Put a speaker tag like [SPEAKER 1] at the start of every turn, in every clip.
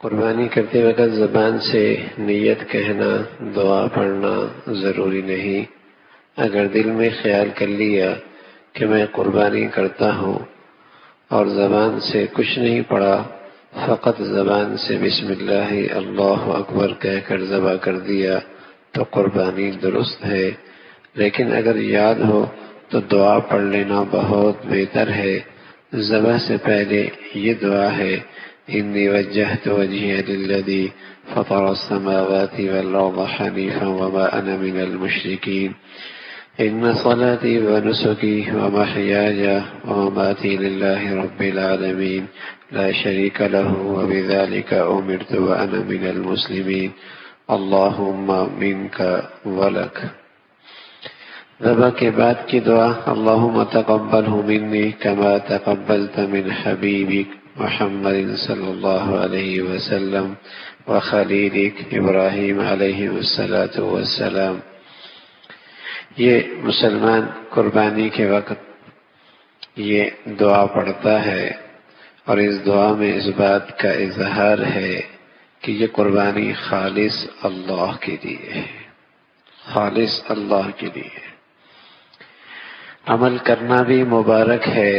[SPEAKER 1] قربانی کرتے وقت زبان سے نیت کہنا، دعا پڑھنا ضروری نہیں۔ اگر دل میں خیال کر لیا کہ میں قربانی کرتا ہوں اور زبان سے کچھ نہیں پڑھا، فقط زبان سے بسم اللہ اللہ اکبر کہہ کر ذبح کر دیا تو قربانی درست ہے۔ لیکن اگر یاد ہو تو دعا پڑھ لینا بہت بہتر ہے۔ ذبح سے پہلے یہ دعا ہے: انی وجہت وجہی للذی فطر السماوات والارض حنیفا وما انا من المشرکین ان صلاتی ونسکی ومحیاي ومماتی للہ رب العالمین لا شریک لہ وبذلک امرت وانا من المسلمین اللہم منک ولک۔ ذبح کے بعد کی دعا: اللہم تقبلہ منی کما تقبلت من حبیبک محمد صلی اللہ علیہ وسلم وخلیلک ابراہیم علیہ السلام۔ یہ مسلمان قربانی کے وقت یہ دعا پڑھتا ہے، اور اس دعا میں اس بات کا اظہار ہے کہ یہ قربانی خالص اللہ کے لیے ہے، خالص اللہ کے لیے ہے۔ عمل کرنا بھی مبارک ہے،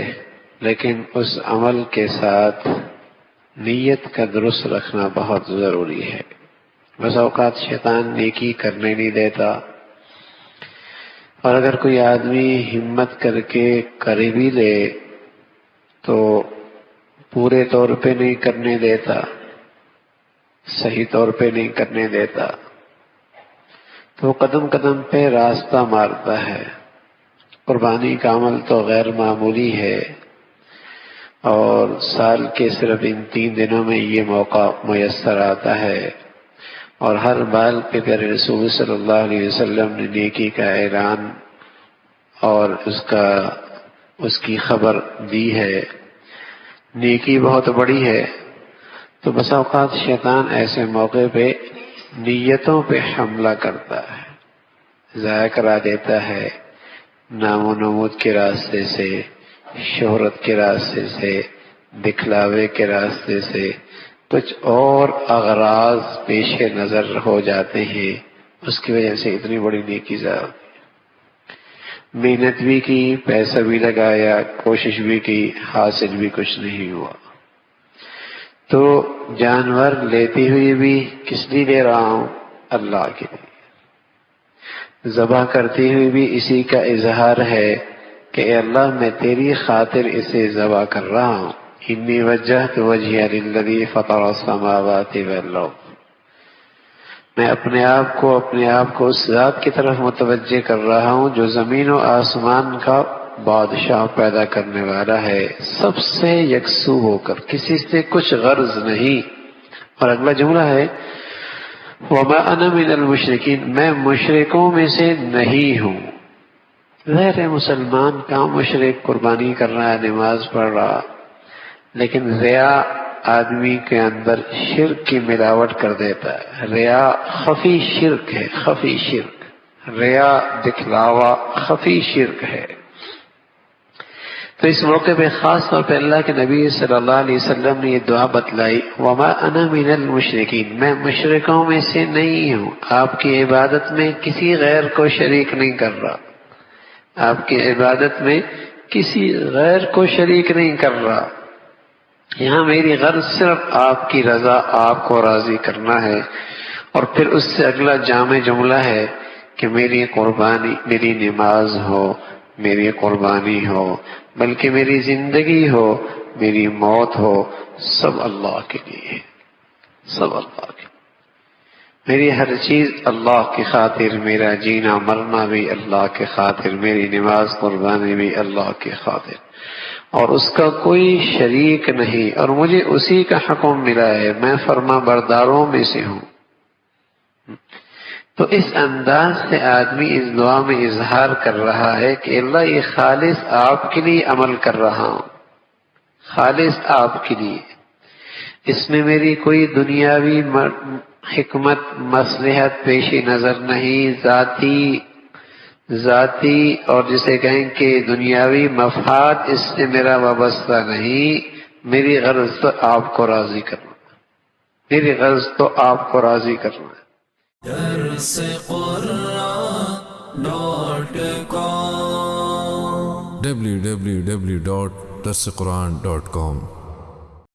[SPEAKER 1] لیکن اس عمل کے ساتھ نیت کا درست رکھنا بہت ضروری ہے۔ بس اوقات شیطان نیکی کرنے نہیں دیتا، اور اگر کوئی آدمی ہمت کر کے کر بھی لے تو پورے طور پہ نہیں کرنے دیتا، صحیح طور پہ نہیں کرنے دیتا، تو قدم قدم پہ راستہ مارتا ہے۔ قربانی کا عمل تو غیر معمولی ہے، اور سال کے صرف ان 3 دنوں میں یہ موقع میسر آتا ہے، اور ہر بال پہ پیارے رسول صلی اللہ علیہ وسلم نے نیکی کا اعلان اور اس کی خبر دی ہے۔ نیکی بہت بڑی ہے، تو بس اوقات شیطان ایسے موقع پہ نیتوں پہ حملہ کرتا ہے، ضائع کرا دیتا ہے، نام و نمود کے راستے سے، شہرت کے راستے سے، دکھلاوے کے راستے سے کچھ اور اغراض پیش نظر ہو جاتے ہیں، اس کی وجہ سے اتنی بڑی نیکی ضائع ہوتی ہے۔ محنت بھی کی، پیسہ بھی لگایا، کوشش بھی کی، حاصل بھی کچھ نہیں ہوا۔ تو جانور لیتے ہوئے بھی کس لیے لے رہا ہوں؟ اللہ کے لیے۔ ذبح کرتے ہوئے بھی اسی کا اظہار ہے کہ اے اللہ میں تیری خاطر اسے ذبح کر رہا ہوں۔ انی وجہت وجہی للذی فطر السماوات والارض، میں اپنے آپ کو اس ذات کی طرف متوجہ کر رہا ہوں جو زمین و آسمان کا بادشاہ پیدا کرنے والا ہے، سب سے یکسو ہو کر، کسی سے کچھ غرض نہیں۔ اور اگلا جملہ ہے وما انا من المشرکین، میں مشرکوں میں سے نہیں ہوں۔ غیر مسلمان کا مشرک قربانی کر رہا ہے، نماز پڑھ رہا، لیکن ریا آدمی کے اندر شرک کی ملاوٹ کر دیتا ہے۔ ریا خفی شرک ہے، خفی شرک، ریا دکھلاوا خفی شرک ہے۔ تو اس موقع پہ خاص طور پہ اللہ کے نبی صلی اللہ علیہ وسلم نے یہ دعا بتلائی: وما انا من المشرکین، میں مشرکوں میں سے نہیں ہوں، آپ کی عبادت میں کسی غیر کو شریک نہیں کر رہا، آپ کی عبادت میں کسی غیر کو شریک نہیں کر رہا، یہاں میری غرض صرف آپ کی رضا، آپ کو راضی کرنا ہے۔ اور پھر اس سے اگلا جامع جملہ ہے کہ میری قربانی، میری نماز ہو، میری قربانی ہو، بلکہ میری زندگی ہو، میری موت ہو، سب اللہ کے لیے، سب اللہ کے، میری ہر چیز اللہ کی خاطر، میرا جینا مرنا بھی اللہ کے خاطر، میری نماز قربانی بھی اللہ کی خاطر، اور اس کا کوئی شریک نہیں، اور مجھے اسی کا حکم ملا ہے، میں فرما برداروں میں سے ہوں۔ تو اس انداز سے آدمی اس دعا میں اظہار کر رہا ہے کہ اللہ یہ خالص آپ کے لیے عمل کر رہا ہوں، خالص آپ کے لیے، اس میں میری کوئی دنیاوی حکمت مصلحت پیش نظر نہیں، ذاتی اور جسے کہیں کہ دنیاوی مفاد اس سے میرا وابستہ نہیں، میری غرض تو آپ کو راضی کرنا، میری غرض تو آپ کو راضی کرنا ہے۔
[SPEAKER 2] www.darsequran.com